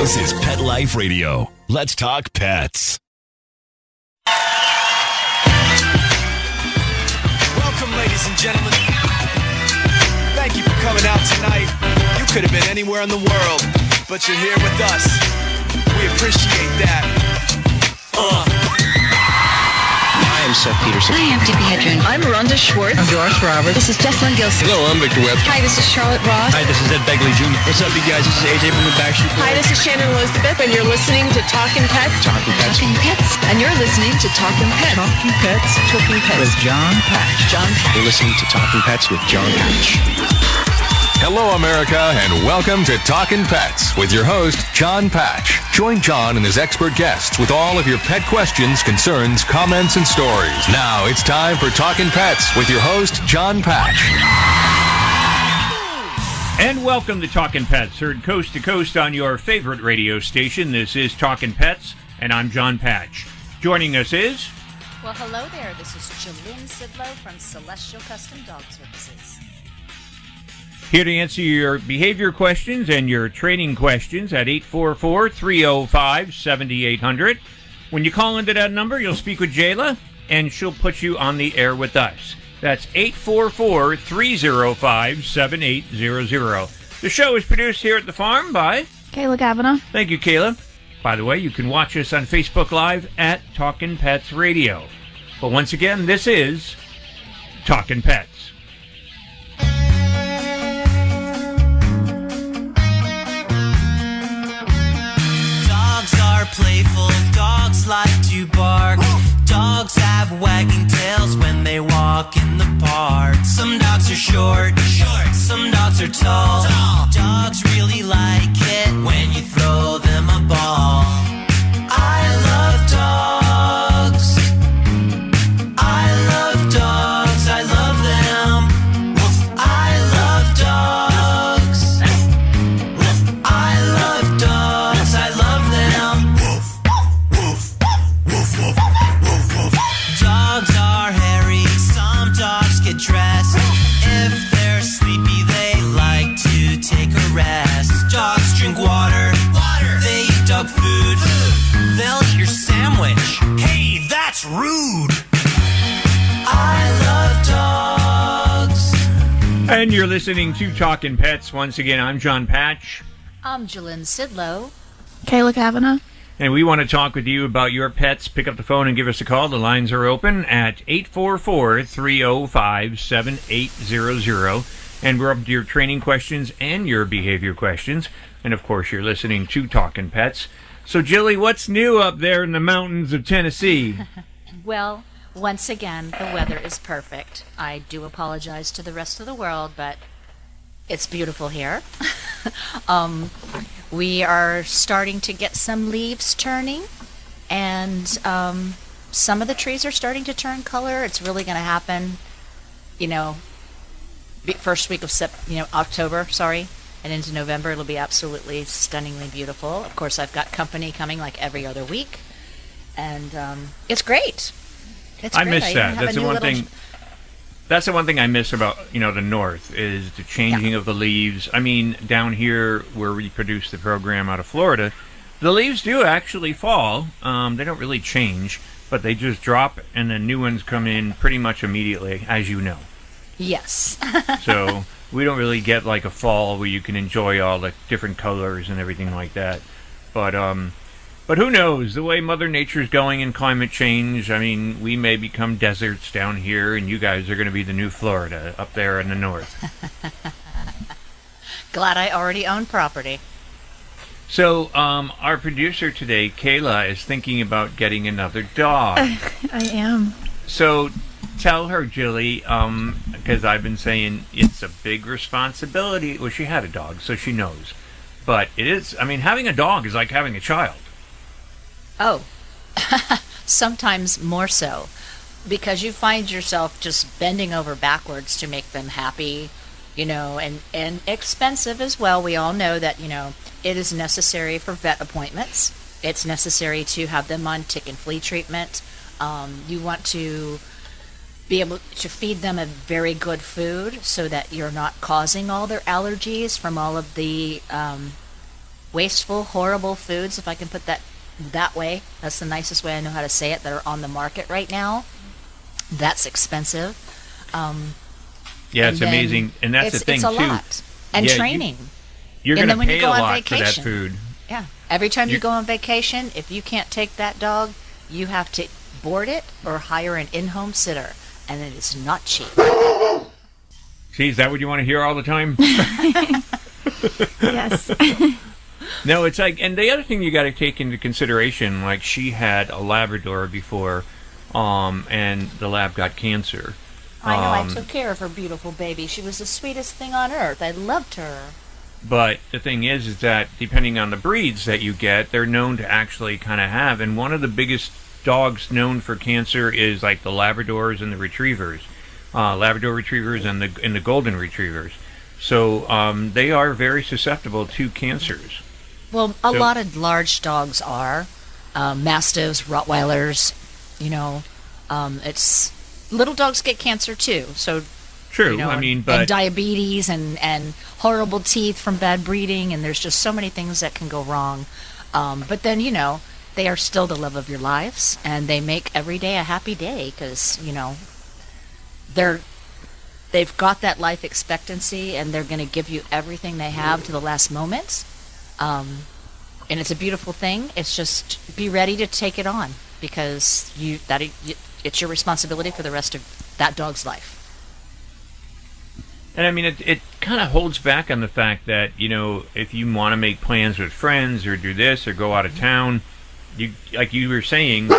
This is Pet Life Radio. Let's talk pets. Welcome, ladies and gentlemen. Thank you for coming out tonight. You could have been anywhere in the world, but you're here with us. We appreciate that. I am Seth Peterson. I am Debbie Hedren. I'm Rhonda Schwartz. I'm Doris Roberts. This is Jessalyn Gilson. Hello, I'm Victor Webb. Hi, this is Charlotte Ross. Hi, this is Ed Begley Jr. What's up, you guys? This is AJ from the Backstreet Boys. Hi, this is Shannon Elizabeth, and you're listening to Talkin' Pets. Talkin' Pets. Talking Pets. And you're listening to Talkin' Pets. Talking Pets Talkin' Pets. with John Patch. John Patch. You're listening to Talking Pets with John Patch. Hello, America, and welcome to Talkin' Pets with your host, John Patch. Join John and his expert guests with all of your pet questions, concerns, comments, and stories. Now it's time for Talkin' Pets with your host, John Patch. And welcome to Talkin' Pets, heard coast to coast on your favorite radio station. This is Talkin' Pets, and I'm John Patch. Joining us is... Well, hello there. This is Jalynn Sidlow from Celestial Custom Dog Services. Here to answer your behavior questions and your training questions at 844-305-7800. When you call into that number, you'll speak with Jayla, and she'll put you on the air with us. That's 844-305-7800. The show is produced here at the farm by... Kayla Kavanaugh. Thank you, Kayla. By the way, you can watch us on Facebook Live at Talkin' Pets Radio. But once again, this is Talkin' Pets. Playful dogs like to bark. Dogs have wagging tails when they walk in the park. Some dogs are short, some dogs are tall. Dogs really like it when you throw them a ball. I love dogs. I love dogs. I love them. I love dogs. I love dogs. I love them. Dogs are hairy, some dogs get dressed. If they're sleepy, they like to take a rest. Dogs drink water, they eat dog food. They'll eat your sandwich. Hey, that's rude. I love dogs. And you're listening to Talkin' Pets. Once again, I'm John Patch. I'm Jalynn Sidlow. Kayla Kavanaugh. And we want to talk with you about your pets. Pick up the phone and give us a call. The lines are open at 844-305-7800. And we're up to your training questions and your behavior questions. And, of course, you're listening to Talkin' Pets. So, Jilly, what's new up there in the mountains of Tennessee? Well, once again, the weather is perfect. I do apologize to the rest of the world, but it's beautiful here. We are starting to get some leaves turning, and some of the trees are starting to turn color. It's really going to happen, first week of October, and into November. It'll be absolutely stunningly beautiful. Of course, I've got company coming like every other week, and it's great. It's I great. miss that. That's the one thing. That's the one thing I miss about, the North, is the changing of the leaves. I mean, down here where we produce the program out of Florida, the leaves do actually fall. They don't really change, but they just drop, and the new ones come in pretty much immediately, as you know. Yes. So we don't really get like a fall where you can enjoy all the different colors and everything like that. But who knows? The way Mother Nature's going in climate change, I mean, we may become deserts down here, and you guys are going to be the new Florida up there in the north. Glad I already own property. So, our producer today, Kayla, is thinking about getting another dog. I am. So, tell her, Jilly, because I've been saying it's a big responsibility. Well, she had a dog, so she knows. But it is, having a dog is like having a child. Oh, sometimes more so, because you find yourself just bending over backwards to make them happy, and expensive as well. We all know that, it is necessary for vet appointments. It's necessary to have them on tick and flea treatment. You want to be able to feed them a very good food so that you're not causing all their allergies from all of the wasteful, horrible foods, if I can put that way. That's the nicest way I know how to say it, that are on the market right now. That's expensive. Yeah, it's then amazing. And that's the thing, it's a too. lot. And Yeah, training. You're And going then to when you pay go a on lot for that vacation. food. Yeah. Every time you go on vacation, if you can't take that dog, you have to board it or hire an in-home sitter. And it is not cheap. See, is that what you want to hear all the time? Yes. No, it's like, and the other thing you got to take into consideration, like she had a Labrador before, and the lab got cancer. I know, I took care of her beautiful baby. She was the sweetest thing on earth. I loved her. But the thing is that depending on the breeds that you get, they're known to actually kind of have, and one of the biggest dogs known for cancer is like the Labradors and the Retrievers, Labrador Retrievers and the Golden Retrievers. So they are very susceptible to cancers. Well, a lot of large dogs are. Mastiffs, Rottweilers, it's... Little dogs get cancer too, so... True, I mean, but... And diabetes and horrible teeth from bad breeding, and there's just so many things that can go wrong. But then, they are still the love of your lives, and they make every day a happy day, because, they've got that life expectancy, and they're going to give you everything they have to the last moment. And it's a beautiful thing. It's just be ready to take it on, because it's your responsibility for the rest of that dog's life. And I mean, it kind of holds back on the fact that, if you want to make plans with friends or do this or go out of town, like you were saying,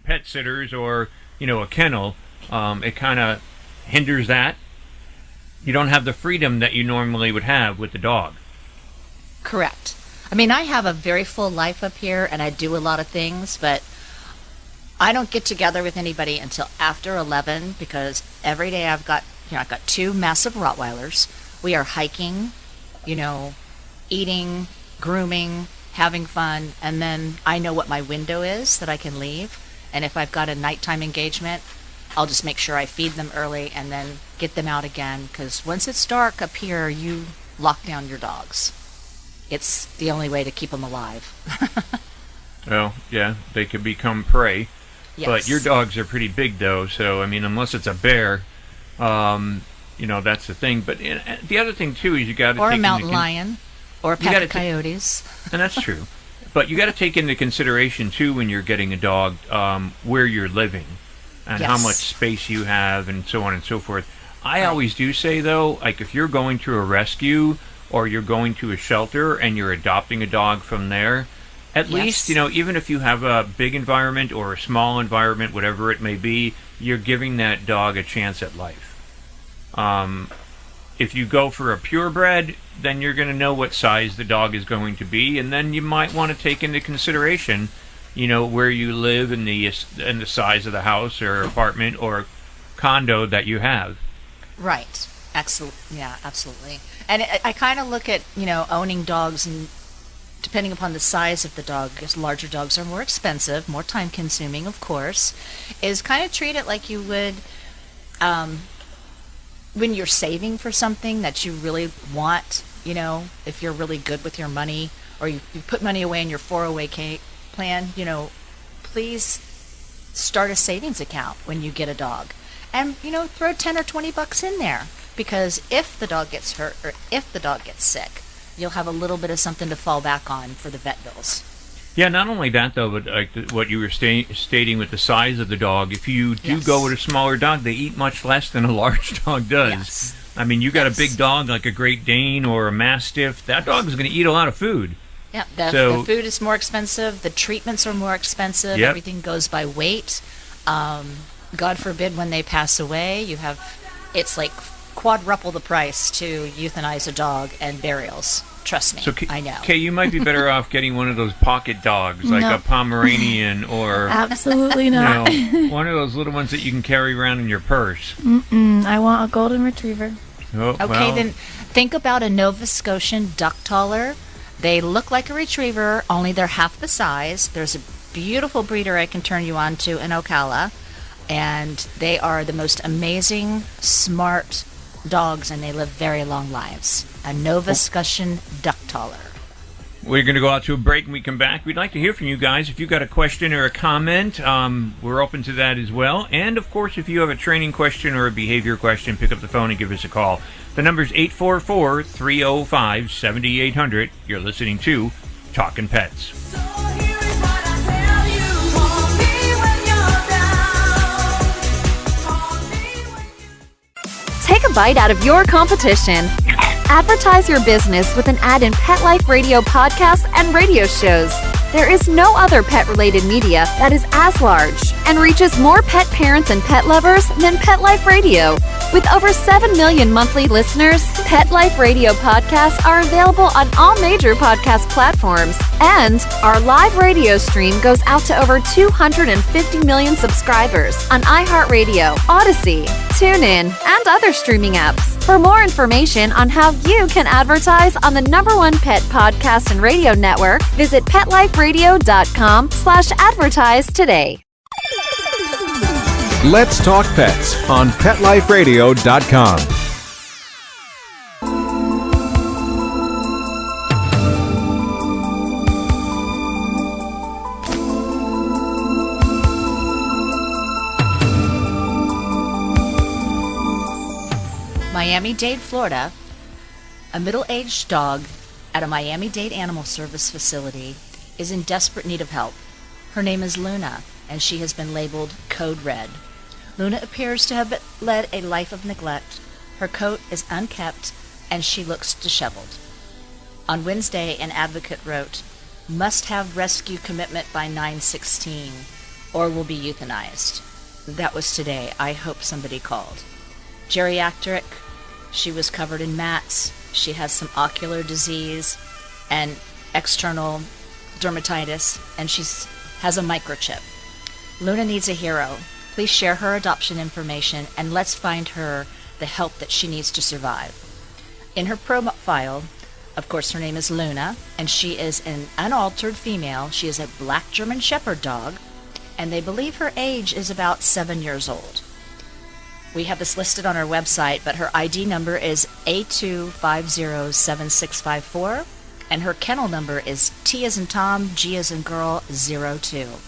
pet sitters or, a kennel, it kind of hinders that. You don't have the freedom that you normally would have with the dog. Correct. I mean, I have a very full life up here, and I do a lot of things, but I don't get together with anybody until after 11, because every day I've got 2 massive Rottweilers. We are hiking, eating, grooming, having fun, and then I know what my window is that I can leave. And if I've got a nighttime engagement, I'll just make sure I feed them early and then get them out again, because once it's dark up here, you lock down your dogs. It's the only way to keep them alive. Well, yeah, they could become prey. Yes. But your dogs are pretty big, though, so, I mean, unless it's a bear, that's the thing. But the other thing, too, is you got to or take a mountain lion, or a pack of coyotes. And that's true. But you got to take into consideration, too, when you're getting a dog, where you're living and how much space you have and so on and so forth. I always do say, though, like if you're going to a rescue or you're going to a shelter and you're adopting a dog from there, at least, even if you have a big environment or a small environment, whatever it may be, you're giving that dog a chance at life. If you go for a purebred, then you're going to know what size the dog is going to be, and then you might want to take into consideration, where you live and the size of the house or apartment or condo that you have. Right. Yeah, absolutely. And I kind of look at, owning dogs, and depending upon the size of the dog, because larger dogs are more expensive, more time consuming, of course, is kind of treat it like you would when you're saving for something that you really want, if you're really good with your money, or you put money away in your 401k plan, please start a savings account when you get a dog. And, throw 10 or 20 bucks in there, because if the dog gets hurt or if the dog gets sick, you'll have a little bit of something to fall back on for the vet bills. Yeah, not only that, though, but like what you were stating with the size of the dog, if you do go with a smaller dog, they eat much less than a large dog does. Yes. I mean, you got a big dog like a Great Dane or a Mastiff, that dog is going to eat a lot of food. Yeah, the food is more expensive, the treatments are more expensive, everything goes by weight. God forbid when they pass away, it's like quadruple the price to euthanize a dog and burials. Trust me, I know. Okay, you might be better off getting one of those pocket dogs, like a Pomeranian or... Absolutely not. One of those little ones that you can carry around in your purse. I want a golden retriever. Oh, okay, then think about a Nova Scotian duck taller. They look like a retriever, only they're half the size. There's a beautiful breeder I can turn you on to in Ocala, and they are the most amazing, smart dogs, and they live very long lives. A Nova Scotian duck taller. We're going to go out to a break and we come back. We'd like to hear from you guys. If you've got a question or a comment, we're open to that as well. And, of course, if you have a training question or a behavior question, pick up the phone and give us a call. The number's 844-305-7800. You're listening to Talkin' Pets. Take a bite out of your competition. Advertise your business with an ad in Pet Life Radio podcasts and radio shows. There is no other pet-related media that is as large and reaches more pet parents and pet lovers than Pet Life Radio. With over 7 million monthly listeners, Pet Life Radio podcasts are available on all major podcast platforms, and our live radio stream goes out to over 250 million subscribers on iHeartRadio, Odyssey, TuneIn, and other streaming apps. For more information on how you can advertise on the #1 pet podcast and radio network, visit PetLifeRadio.com/advertise today. Let's Talk Pets on PetLifeRadio.com. Miami-Dade, Florida, a middle-aged dog at a Miami-Dade Animal Service facility is in desperate need of help. Her name is Luna, and she has been labeled Code Red. Luna appears to have led a life of neglect. Her coat is unkempt, and she looks disheveled. On Wednesday, an advocate wrote, "Must have rescue commitment by 9/16, or will be euthanized." That was today. I hope somebody called. Geriatric, she was covered in mats, she has some ocular disease and external dermatitis, and she has a microchip. Luna needs a hero. Please share her adoption information and let's find her the help that she needs to survive. In her profile, of course, her name is Luna, and she is an unaltered female. She is a black German Shepherd dog, and they believe her age is about 7 years old. We have this listed on our website, but her ID number is A2507654, and her kennel number is T as in Tom, G as in girl, 02.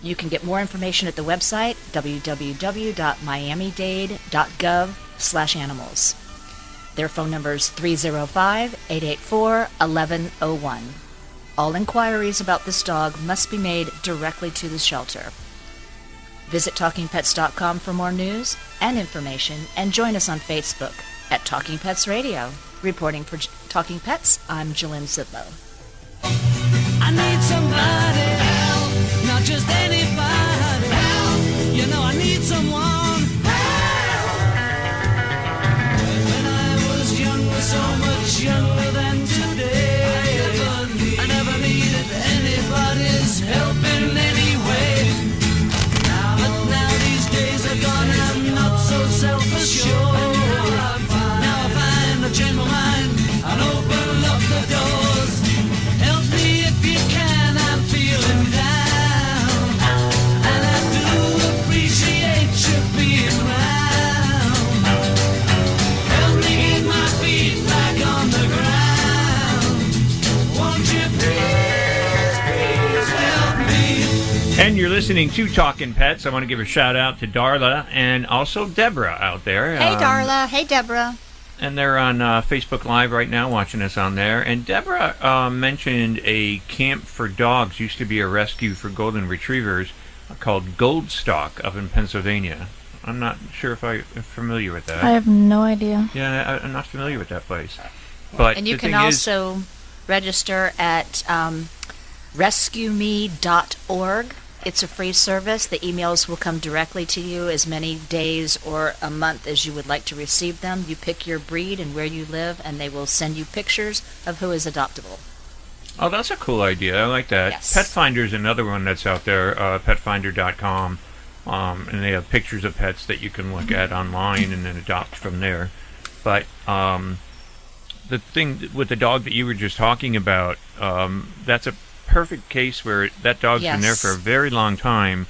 You can get more information at the website, www.miamidade.gov/animals. Their phone number is 305-884-1101. All inquiries about this dog must be made directly to the shelter. Visit TalkingPets.com for more news and information, and join us on Facebook at Talking Pets Radio. Reporting for Talking Pets, I'm Jillian Sidlow. I need somebody help, not just anybody help. You know I need someone help. When I was younger, so much younger than today, I never needed anybody's help in any way. But now these days are gone, I'm not so self-assured. Now I find a change my mind and open up the doors. Help me if you can, I'm feeling down, and I do appreciate you being around. Help me get my feet back on the ground. Won't you please, please help me? And you're listening to Talkin' Pets. I want to give a shout out to Darla and also Deborah out there. Hey, Darla. Hey, Deborah. And they're on Facebook Live right now, watching us on there. And Deborah mentioned a camp for dogs, used to be a rescue for golden retrievers, called Goldstock up in Pennsylvania. I'm not sure if I'm familiar with that. I have no idea. Yeah, I'm not familiar with that place. But and you the can thing also register at rescueme.org. It's a free service. The emails will come directly to you as many days or a month as you would like to receive them. You pick your breed and where you live, and they will send you pictures of who is adoptable. Oh, that's a cool idea. I like that. Yes. Pet Finder is another one that's out there, petfinder.com, and they have pictures of pets that you can look at online and then adopt from there. But the thing with the dog that you were just talking about, that's a perfect case where that dog's been there for a very long time,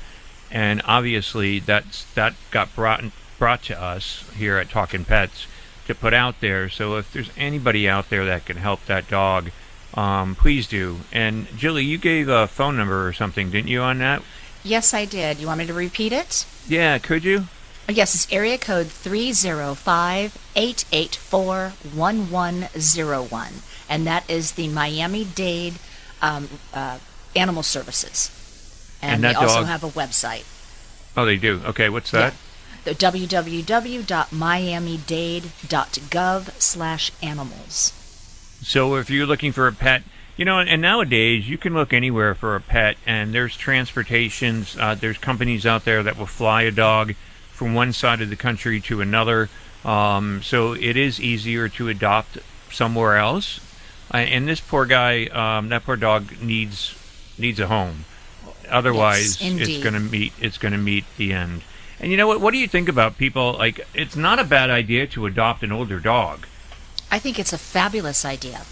and obviously that got brought to us here at Talkin' Pets to put out there. So if there's anybody out there that can help that dog please do. And Jilly, you gave a phone number or something, didn't you, on that? Yes, I did. You want me to repeat it? Yeah, could you? Yes, it's area code 305-884-1101. And that is the Miami-Dade Animal Services. And they also have a website. Oh, they do? Okay, what's that? Yeah. www.miamidade.gov/animals. So if you're looking for a pet, and nowadays you can look anywhere for a pet, and there's transportations, there's companies out there that will fly a dog from one side of the country to another. So it is easier to adopt somewhere else. And this poor guy, that poor dog needs a home. Otherwise, yes, it's going to meet the end. And you know what? What do you think about people? Like, it's not a bad idea to adopt an older dog. I think it's a fabulous idea.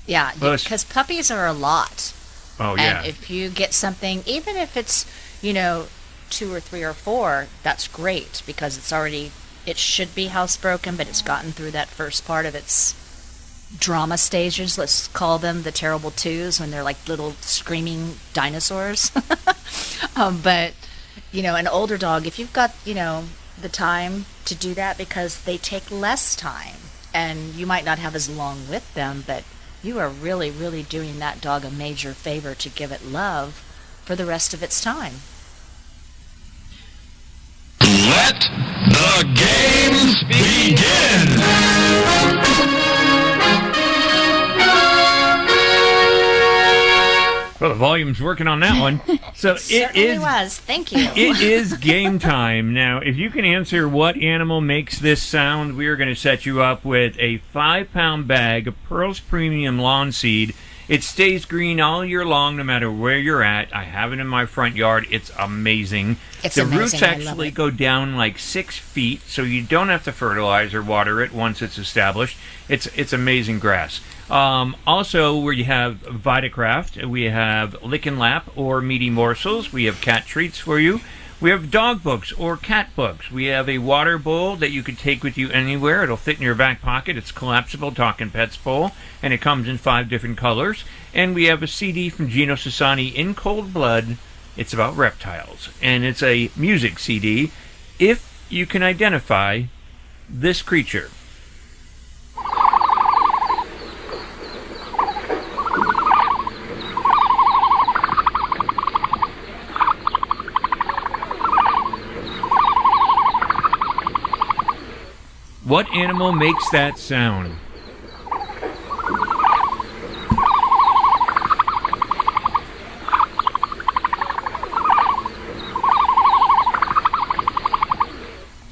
Yeah, because puppies are a lot. Oh, yeah. And if you get something, even if it's, 2 or 3 or 4, that's great because it should be housebroken, but it's gotten through that first part of its drama stages. Let's call them the terrible twos when they're like little screaming dinosaurs. But, an older dog, if you've got, the time to do that, because they take less time and you might not have as long with them, but you are really, really doing that dog a major favor to give it love for the rest of its time. Let the games begin! Well, the volume's working on that one. So It was. Thank you. It is game time. Now, if you can answer what animal makes this sound, we are going to set you up with a 5-pound bag of Pearl's Premium Lawn Seed. It stays green all year long, no matter where you're at. I have it in my front yard. It's amazing. It's amazing. The roots actually go down like 6 feet, so you don't have to fertilize or water it once it's established. It's amazing grass. Also, where you have Vitacraft, we have Lick and Lap or Meaty Morsels. We have cat treats for you. We have dog books or cat books. We have a water bowl that you can take with you anywhere. It'll fit in your back pocket. It's collapsible, Talkin Pets bowl, and it comes in 5 different colors. And we have a CD from Gino Sassani, In Cold Blood. It's about reptiles, and it's a music CD. If you can identify this creature. What animal makes that sound?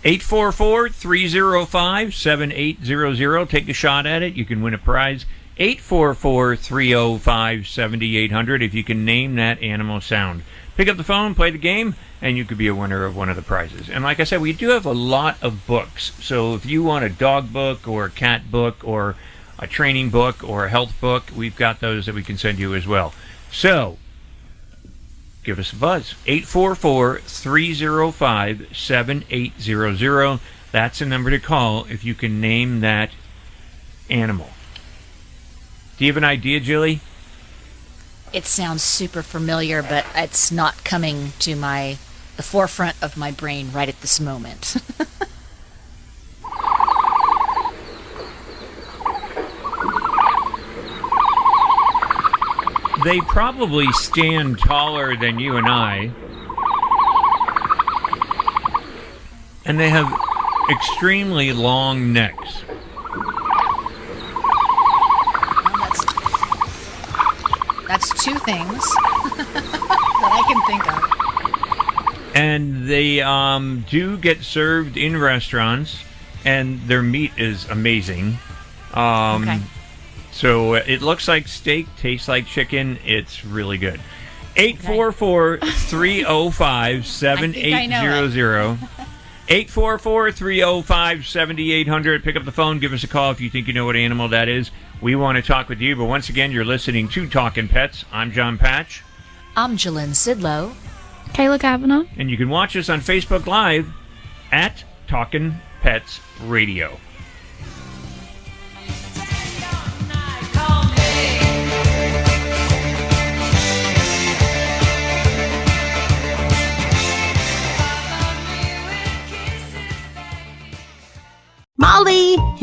(844-305-7800). Take a shot at it. You can win a prize. 844-305-7800 if you can name that animal sound. Pick up the phone, play the game, and you could be a winner of one of the prizes. And like I said, we do have a lot of books. So if you want a dog book or a cat book or a training book or a health book, we've got those that we can send you as well. So give us a buzz. 844-305-7800. That's the number to call if you can name that animal. Do you have an idea, Jilly? It sounds super familiar, but it's not coming to the forefront of my brain right at this moment. They probably stand taller than you and I. And they have extremely long necks. That's 2 things that I can think of. And they do get served in restaurants, and their meat is amazing. Okay. So it looks like steak, tastes like chicken. It's really good. 844-305-7800. 844-305-7800. Pick up the phone. Give us a call if you think you know what animal that is. We want to talk with you. But once again, you're listening to Talkin Pets. I'm John Patch. I'm Jalynn Sidlow. Kayla Kavanaugh. And you can watch us on Facebook Live at Talkin Pets Radio. Call me.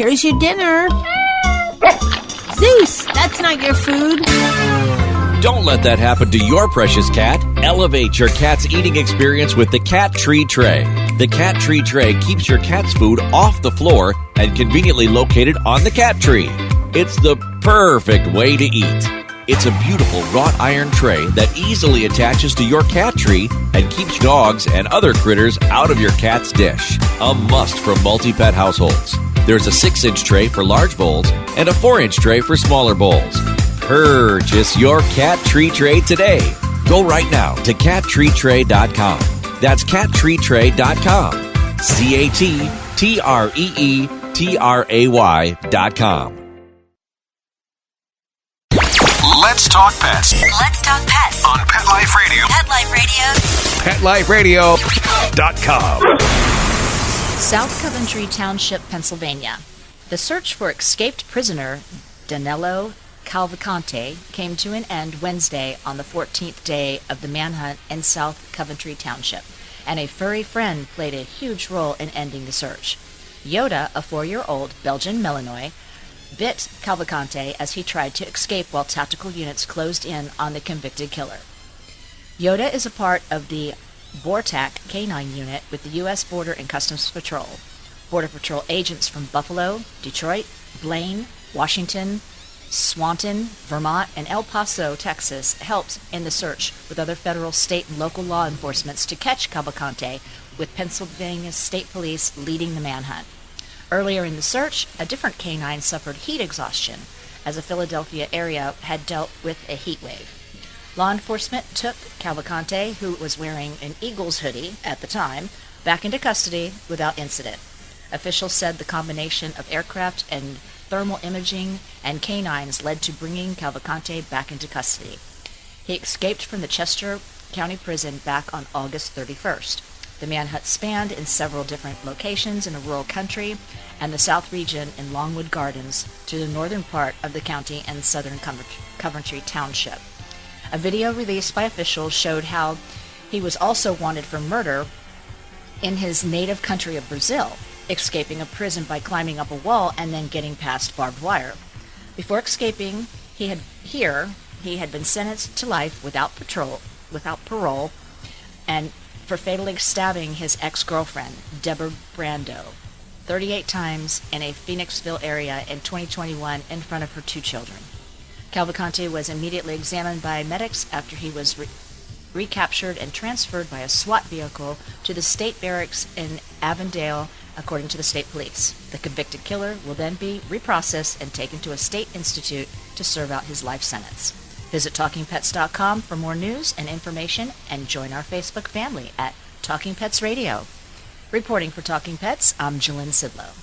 here's your dinner. Zeus, that's not your food. Don't let that happen to your precious cat. Elevate your cat's eating experience with the Cat Tree Tray. The Cat Tree Tray keeps your cat's food off the floor and conveniently located on the cat tree. It's the perfect way to eat. It's a beautiful wrought iron tray that easily attaches to your cat tree and keeps dogs and other critters out of your cat's dish. A must for multi-pet households. There's a 6-inch tray for large bowls and a 4-inch tray for smaller bowls. Purchase your Cat Tree Tray today. Go right now to cattreetray.com. That's cattreetray.com. CATTREETRAY.com. Let's talk pets. Let's talk pets On Pet Life Radio. Pet Life Radio. PetLifeRadio.com. South Coventry Township, Pennsylvania. The search for escaped prisoner Danilo Cavalcante came to an end Wednesday on the 14th day of the manhunt in South Coventry Township, and a furry friend played a huge role in ending the search. Yoda, a 4-year-old Belgian Malinois, bit Cavalcante as he tried to escape while tactical units closed in on the convicted killer. Yoda is a part of the BORTAC Canine Unit with the U.S. Border and Customs Patrol. Border Patrol agents from Buffalo, Detroit, Blaine, Washington, Swanton, Vermont, and El Paso, Texas, helped in the search with other federal, state, and local law enforcements to catch Cavalcante, with Pennsylvania State Police leading the manhunt. Earlier in the search, a different canine suffered heat exhaustion, as the Philadelphia area had dealt with a heat wave. Law enforcement took Cavalcante, who was wearing an Eagles hoodie at the time, back into custody without incident. Officials said the combination of aircraft and thermal imaging and canines led to bringing Cavalcante back into custody. He escaped from the Chester County Prison back on August 31st. The manhunt spanned in several different locations in a rural country and the South region in Longwood Gardens to the northern part of the county and southern Coventry Township. A video released by officials showed how he was also wanted for murder in his native country of Brazil, escaping a prison by climbing up a wall and then getting past barbed wire. Before escaping, he had been sentenced to life without parole, and for fatally stabbing his ex-girlfriend, Deborah Brando, 38 times in a Phoenixville area in 2021 in front of her 2 children. Cavalcante was immediately examined by medics after he was recaptured and transferred by a SWAT vehicle to the state barracks in Avondale, according to the state police. The convicted killer will then be reprocessed and taken to a state institute to serve out his life sentence. Visit TalkingPets.com for more news and information, and join our Facebook family at Talking Pets Radio. Reporting for Talking Pets, I'm Jalynn Sidlow.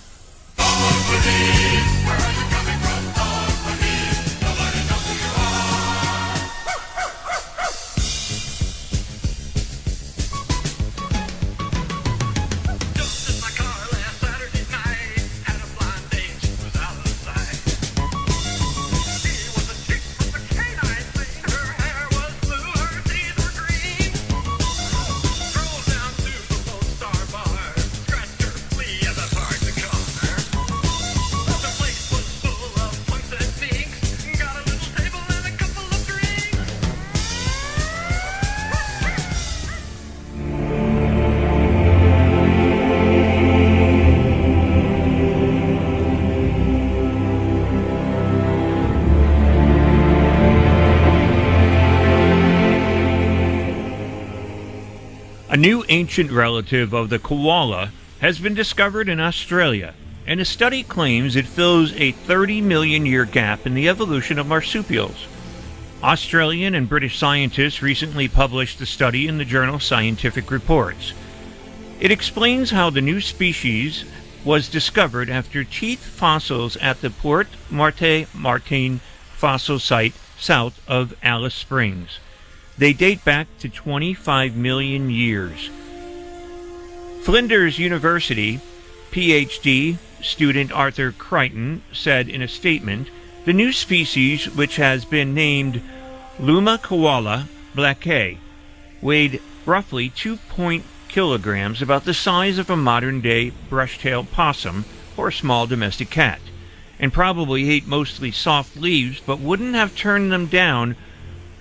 A new ancient relative of the koala has been discovered in Australia, and a study claims it fills a 30 million year gap in the evolution of marsupials. Australian and British scientists recently published the study in the journal Scientific Reports. It explains how the new species was discovered after teeth fossils at the Port Martin fossil site south of Alice Springs. They date back to 25 million years. Flinders University PhD student Arthur Crichton said in a statement, "The new species, which has been named Luma koala blackae, weighed roughly 2 kilograms, about the size of a modern-day brush-tailed possum, or small domestic cat, and probably ate mostly soft leaves, but wouldn't have turned them down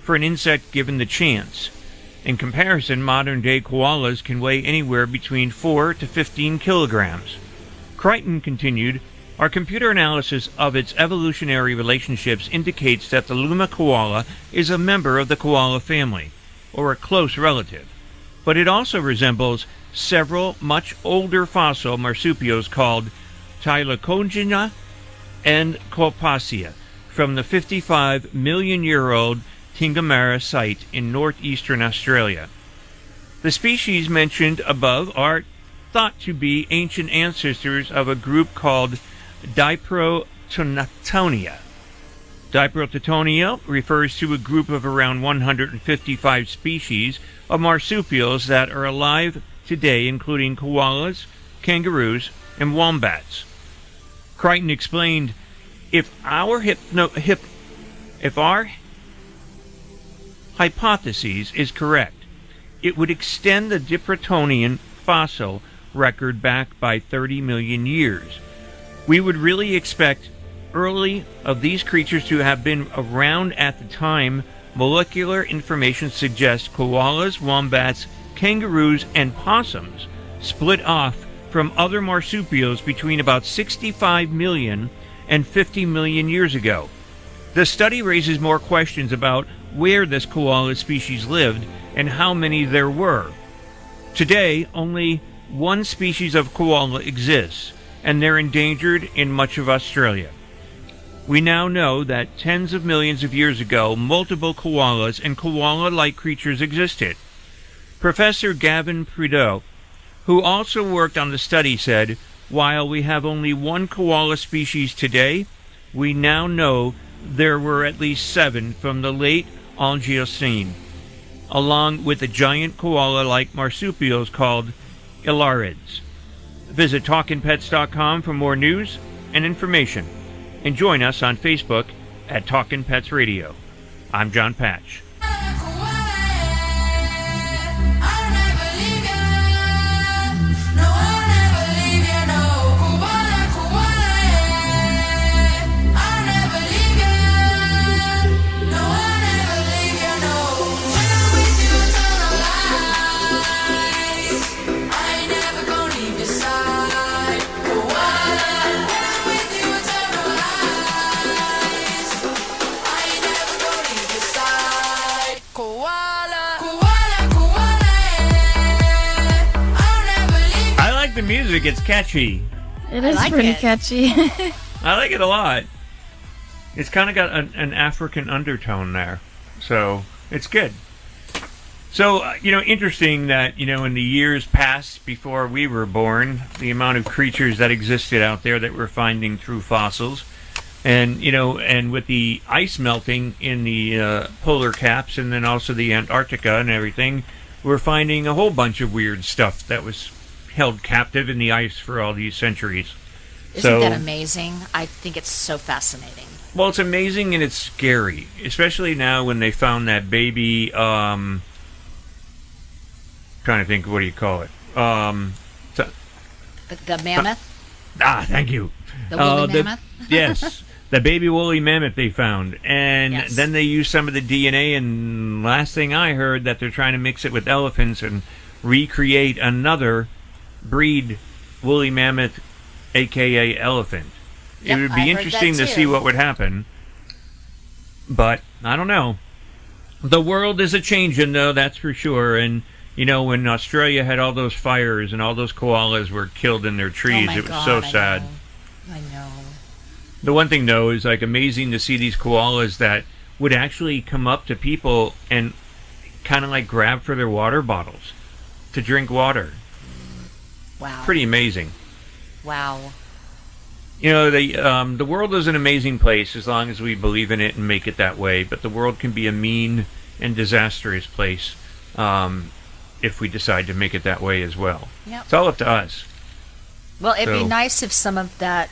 for an insect given the chance. In comparison, modern-day koalas can weigh anywhere between 4 to 15 kilograms. Crichton continued, our computer analysis of its evolutionary relationships indicates that the Luma koala is a member of the koala family, or a close relative, but it also resembles several much older fossil marsupials called Tylocongena and Colpacia from the 55-million-year-old Tingamara site in northeastern Australia. The species mentioned above are thought to be ancient ancestors of a group called Diprotodontia. Diprotodontia refers to a group of around 155 species of marsupials that are alive today, including koalas, kangaroos, and wombats. Crichton explained, if our hypothesis is correct, it would extend the Diprotodontian fossil record back by 30 million years. We would really expect early of these creatures to have been around at the time. Molecular information suggests koalas, wombats, kangaroos, and possums split off from other marsupials between about 65 million and 50 million years ago. The study raises more questions about where this koala species lived and how many there were. Today, only one species of koala exists, and they're endangered in much of Australia. We now know that tens of millions of years ago, multiple koalas and koala-like creatures existed. Professor Gavin Prideaux, who also worked on the study, said, while we have only one koala species today, we now know there were at least 7 from the late Oligocene, along with the giant koala-like marsupials called elarids. Visit TalkinPets.com for more news and information, and join us on Facebook at Talkin' Pets Radio. I'm John Patch. The music, it's catchy. It is pretty catchy. I like it a lot. It's kind of got an African undertone there, so it's good. So, interesting that, in the years past before we were born, the amount of creatures that existed out there that we're finding through fossils, and, and with the ice melting in the polar caps and then also the Antarctica and everything, we're finding a whole bunch of weird stuff that was held captive in the ice for all these centuries. Isn't that amazing? I think it's so fascinating. Well, it's amazing and it's scary, especially now when they found that baby, trying to think, what do you call it? The mammoth? Thank you. The woolly mammoth? Yes, the baby woolly mammoth they found. And yes. Then they used some of the DNA, and last thing I heard, that they're trying to mix it with elephants and recreate another breed woolly mammoth, aka elephant. Yep, it would be interesting to see what would happen, but I don't know. The world is a changing, though, that's for sure. And when Australia had all those fires and all those koalas were killed in their trees, it was so sad. I know. The one thing, though, is amazing to see these koalas that would actually come up to people and kind of grab for their water bottles to drink water. Wow. Pretty amazing. Wow. The world is an amazing place as long as we believe in it and make it that way, but the world can be a mean and disastrous place if we decide to make it that way as well. Yep. It's all up to us. Well, it'd be nice if some of that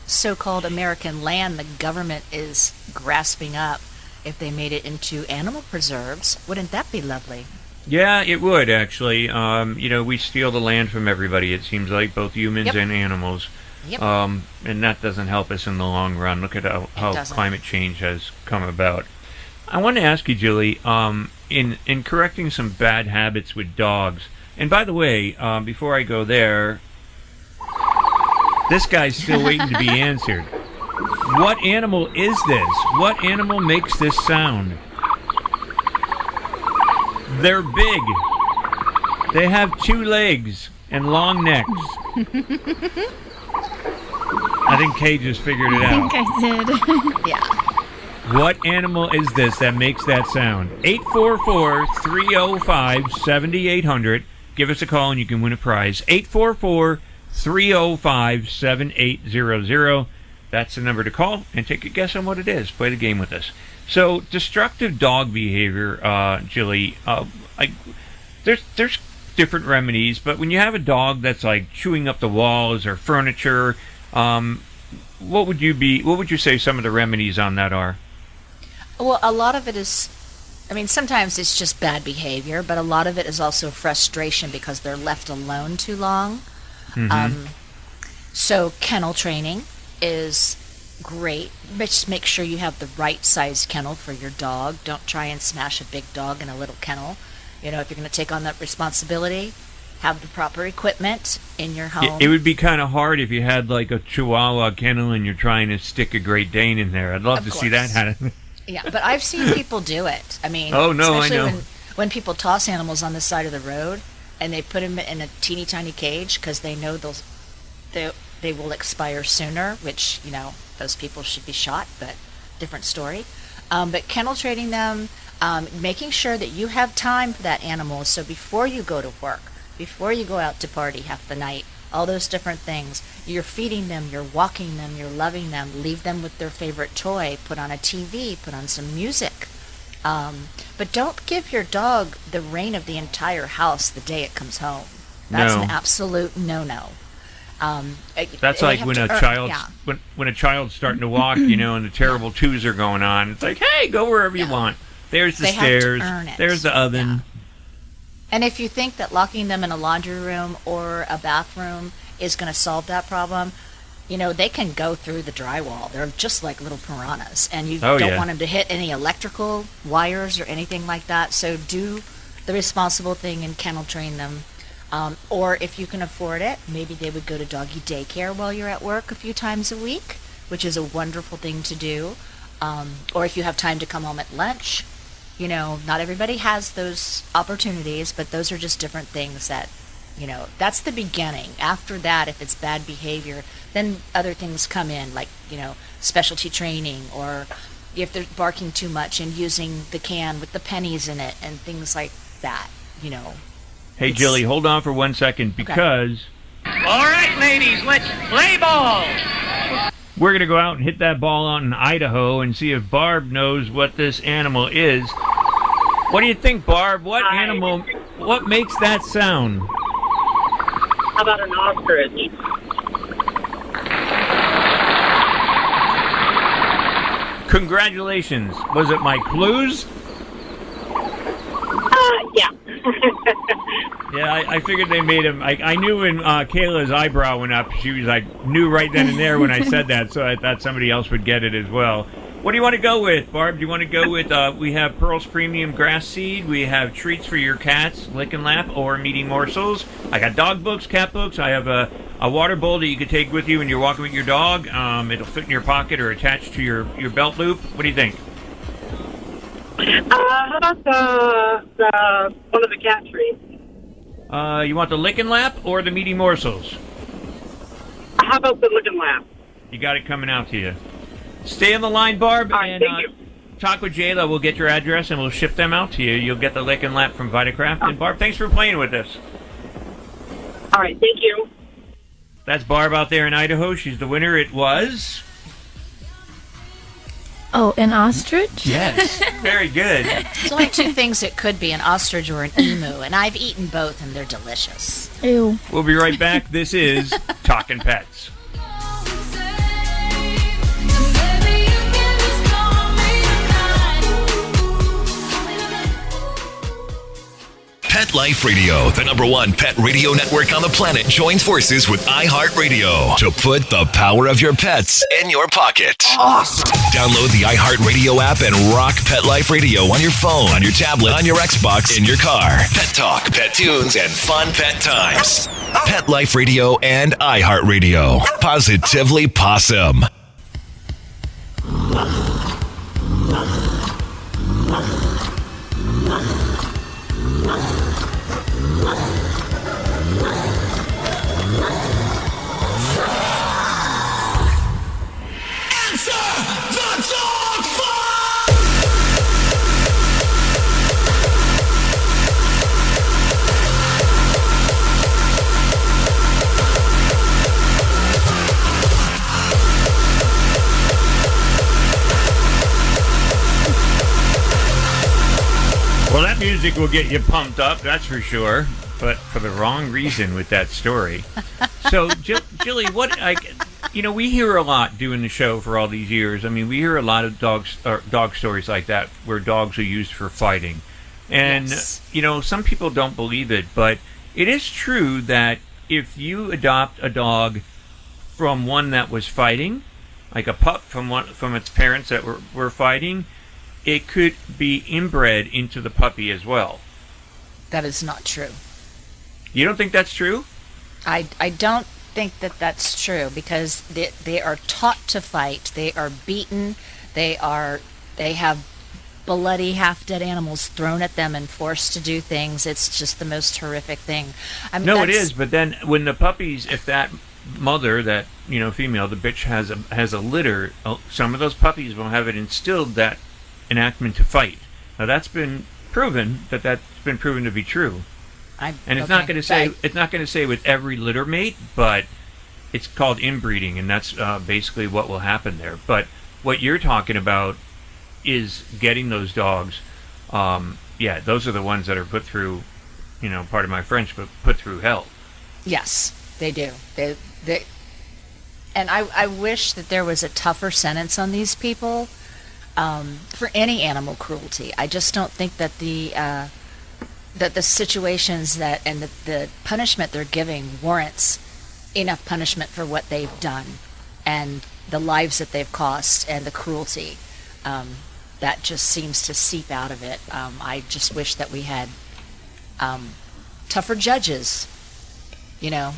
so-called American land the government is grasping up, if they made it into animal preserves. Wouldn't that be lovely? Yeah, it would, actually. We steal the land from everybody, it seems like, both humans Yep. and animals. Yep. And that doesn't help us in the long run. Look at how climate change has come about. I want to ask you, Julie, in correcting some bad habits with dogs, and by the way, before I go there, this guy's still waiting to be answered. What animal is this? What animal makes this sound? They're big. They have 2 legs and long necks. I think Kay just figured it out. I think I did. Yeah. What animal is this that makes that sound? 844-305-7800. Give us a call and you can win a prize. 844-305-7800. That's the number to call and take a guess on what it is. Play the game with us. So, destructive dog behavior, Julie, there's different remedies, but when you have a dog that's like chewing up the walls or furniture, what would you say some of the remedies on that are? Well, a lot of it is, sometimes it's just bad behavior, but a lot of it is also frustration because they're left alone too long. Mm-hmm. So kennel training is great. Just make sure you have the right size kennel for your dog. Don't try and smash a big dog in a little kennel. If you're going to take on that responsibility, have the proper equipment in your home. It would be kind of hard if you had like a Chihuahua kennel and you're trying to stick a Great Dane in there. I'd love to see that happen. Yeah, but I've seen people do it. Oh no, I know. Especially when people toss animals on the side of the road and they put them in a teeny tiny cage because they know they will expire sooner, which, those people should be shot, but different story. But kennel training them, making sure that you have time for that animal. So before you go to work, before you go out to party half the night, all those different things, you're feeding them, you're walking them, you're loving them, leave them with their favorite toy, put on a TV, put on some music. But don't give your dog the reign of the entire house the day it comes home. That's an absolute no-no. That's like when a child's starting to walk, and the terrible twos are going on. It's like, hey, go wherever you want. There's the stairs. There's the oven. Yeah. And if you think that locking them in a laundry room or a bathroom is going to solve that problem, they can go through the drywall. They're just like little piranhas, and you don't want them to hit any electrical wires or anything like that. So do the responsible thing and kennel train them. Or if you can afford it, maybe they would go to doggy daycare while you're at work a few times a week, which is a wonderful thing to do. Or if you have time to come home at lunch. Not everybody has those opportunities, but those are just different things that, that's the beginning. After that, if it's bad behavior, then other things come in, like, specialty training, or if they're barking too much and using the can with the pennies in it and things like that, Hey, Jilly, hold on for 1 second because... Okay. All right, ladies, let's play ball. We're going to go out and hit that ball out in Idaho and see if Barb knows what this animal is. What do you think, Barb? What makes that sound? How about an ostrich? Congratulations. Was it my clues? Yeah. Yeah, I figured they made him. I knew when Kayla's eyebrow went up, she was like, knew right then and there when I said that, so I thought somebody else would get it as well. What do you want to go with, Barb? Do you want to go with, we have Pearl's Premium Grass Seed, we have treats for your cats, Lick and Lap, or Meaty Morsels. I got dog books, cat books. I have a water bowl that you could take with you when you're walking with your dog. It'll fit in your pocket or attached to your belt loop. What do you think? How about the one of the cat treats? You want the Lick and Lap or the Meaty Morsels? How about the Lick and Lap? You got it coming out to you. Stay on the line, Barb, right, and thank you. talk with Jayla. We'll get your address, and we'll ship them out to you. You'll get the Lick and Lap from Vitacraft. And, Barb, thanks for playing with us. All right, thank you. That's Barb out there in Idaho. She's the winner. It was... Oh, an ostrich? Yes. Very good. There's only two things it could be, an ostrich or an emu, and I've eaten both, and they're delicious. Ew. We'll be right back. This is Talkin' Pets. Pet Pet Life Radio, the #1 pet radio network on the planet, joins forces with iHeartRadio to put the power of your pets in your pocket. Awesome. Download the iHeartRadio app and rock Pet Life Radio on your phone, on your tablet, on your Xbox, in your car. Pet talk, pet tunes, and fun pet times. Pet Life Radio and iHeartRadio. Positively Possum. Well, that music will get you pumped up, that's for sure, but for the wrong reason with that story. So, Jilly, we hear a lot doing the show for all these years. I mean, we hear a lot of dog stories like that where dogs are used for fighting. And, some people don't believe it, but it is true that if you adopt a dog from one that was fighting, like a pup from its parents that were fighting, it could be inbred into the puppy as well. That is not true. You don't think that's true? I don't think that that's true because they are taught to fight. They are beaten. They have bloody, half-dead animals thrown at them and forced to do things. It's just the most horrific thing. I mean, no, it is. But then when the puppies, if that mother, that female, the bitch has a litter, some of those puppies will have it instilled that enactment to fight. Now that's been proven to be true. It's not going to say with every litter mate, but it's called inbreeding, and that's basically what will happen there. But what you're talking about is getting those dogs. Those are the ones that are put through, pardon my French, but put through hell. Yes, they do. They and I wish that there was a tougher sentence on these people. For any animal cruelty. I just don't think that the situations and the punishment they're giving warrants enough punishment for what they've done and the lives that they've cost and the cruelty. That just seems to seep out of it. I just wish that we had tougher judges, because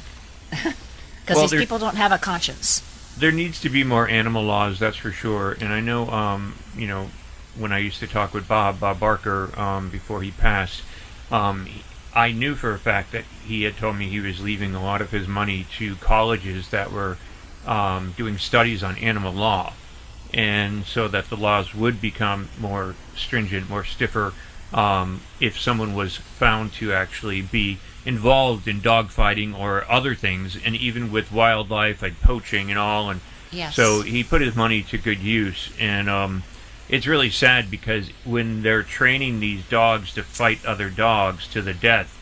these people don't have a conscience. There needs to be more animal laws, that's for sure. And I know, when I used to talk with Bob Barker, before he passed, I knew for a fact that he had told me he was leaving a lot of his money to colleges that were doing studies on animal law. And so that the laws would become more stringent, more stiffer, if someone was found to actually be involved in dogfighting or other things, and even with wildlife like poaching and all. And yes. So he put his money to good use, and it's really sad because when they're training these dogs to fight other dogs to the death,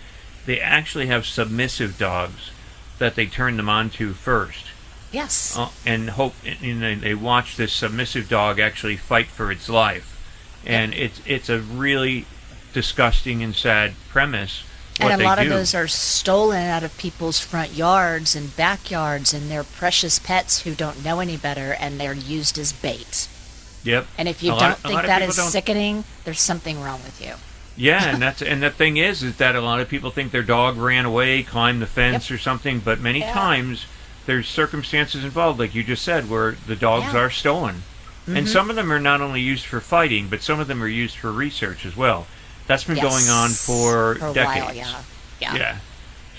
they actually have submissive dogs that they turn them on to first. Yes. And they watch this submissive dog actually fight for its life, and it's a really disgusting and sad premise. And a lot of those are stolen out of people's front yards and backyards, and they're precious pets who don't know any better, and they're used as bait. Yep. And if you don't think that is sickening, there's something wrong with you. Yeah, and the thing is that a lot of people think their dog ran away, climbed the fence or something, but many times there's circumstances involved, like you just said, where the dogs are stolen. Mm-hmm. And some of them are not only used for fighting, but some of them are used for research as well. That's been going on for decades. While, yeah.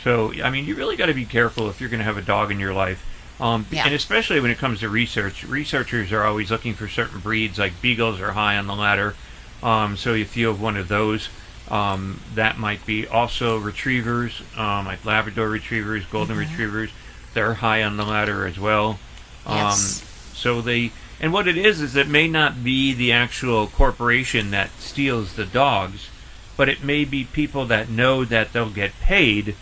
So, I mean, you really got to be careful if you're going to have a dog in your life. And especially when it comes to research. Researchers are always looking for certain breeds, like beagles are high on the ladder. So if you have one of those, that might be also retrievers, like Labrador retrievers, golden retrievers. They're high on the ladder as well. Yes. And what it is it may not be the actual corporation that steals the dogs, but it may be people that know that they'll get paid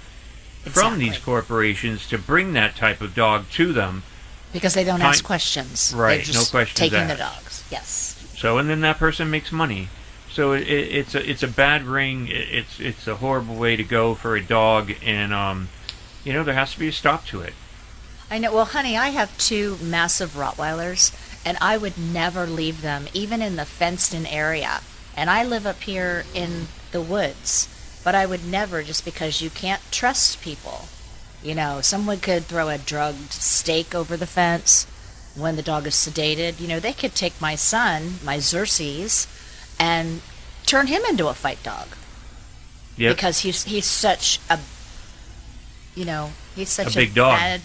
from these corporations to bring that type of dog to them. Because they don't ask questions. Right, They're just no questions taking asked. the dogs. Yes. So, and then that person makes money. So it's a bad ring. It's a horrible way to go for a dog, and there has to be a stop to it. I know. Well, honey, I have 2 massive Rottweilers, and I would never leave them, even in the fenced-in area. And I live up here in the woods, but I would never, just because you can't trust people. Someone could throw a drugged steak over the fence when the dog is sedated. They could take my son, my Xerxes, and turn him into a fight dog. Yep. Because he's such a big dog.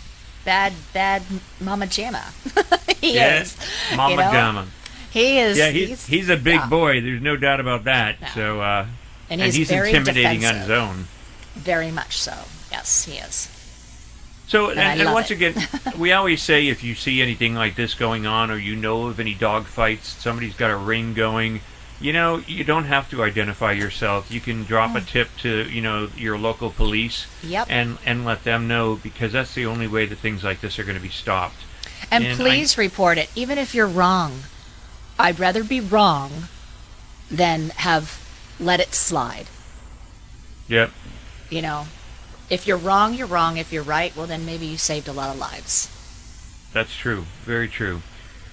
Bad Mama Jamma. He is. Mama Jamma. He is. Yeah, he's a big boy. There's no doubt about that. No. So and he's very intimidating defensive. On his own. Very much so. Yes, he is. So, and once again, we always say if you see anything like this going on, or you know of any dog fights, somebody's got a ring going, you don't have to identify yourself. You can drop a tip to, your local police. Yep. And let them know, because that's the only way that things like this are going to be stopped. And please report it, even if you're wrong. I'd rather be wrong than have let it slide. Yep. If you're wrong, you're wrong. If you're right, well, then maybe you saved a lot of lives. That's true. Very true.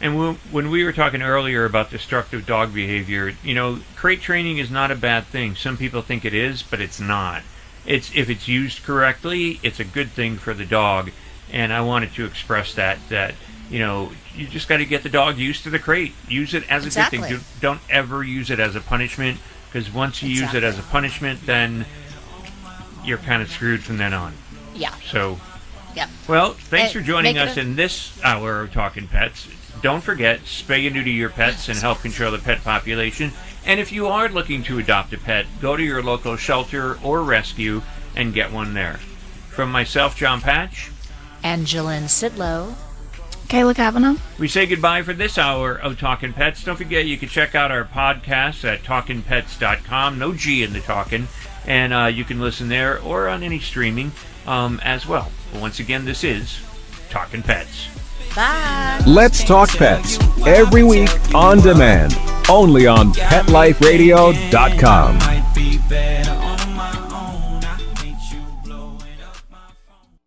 And when we were talking earlier about destructive dog behavior, crate training is not a bad thing. Some people think it is, but it's not. If it's used correctly, it's a good thing for the dog. And I wanted to express that you just got to get the dog used to the crate. Use it as a good thing. Don't ever use it as a punishment, because once you use it as a punishment, then you're kind of screwed from then on. Yeah. So, yeah. Well, thanks for joining us in this hour of Talking Pets. Don't forget, spay and neuter your pets and help control the pet population. And if you are looking to adopt a pet, go to your local shelter or rescue and get one there. From myself, John Patch. Angeline Sidlow. Kayla Kavanaugh. We say goodbye for this hour of Talkin' Pets. Don't forget, you can check out our podcast at talkinpets.com. No G in the talkin'. And you can listen there or on any streaming as well. But once again, this is Talkin' Pets. Bye. Let's Talk Pets every week on demand, only on PetLifeRadio.com.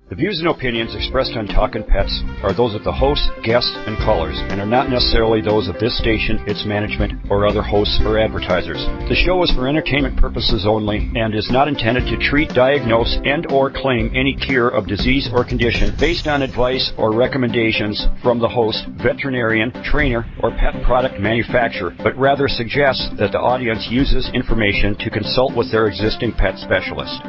The views and opinions expressed on Talkin' Pets are those of the host, guests, and callers, and are not necessarily those of this station, its management, or other hosts or advertisers. The show is for entertainment purposes only and is not intended to treat, diagnose, and/or claim any cure of disease or condition based on advice or recommendations from the host, veterinarian, trainer, or pet product manufacturer, but rather suggests that the audience uses information to consult with their existing pet specialist.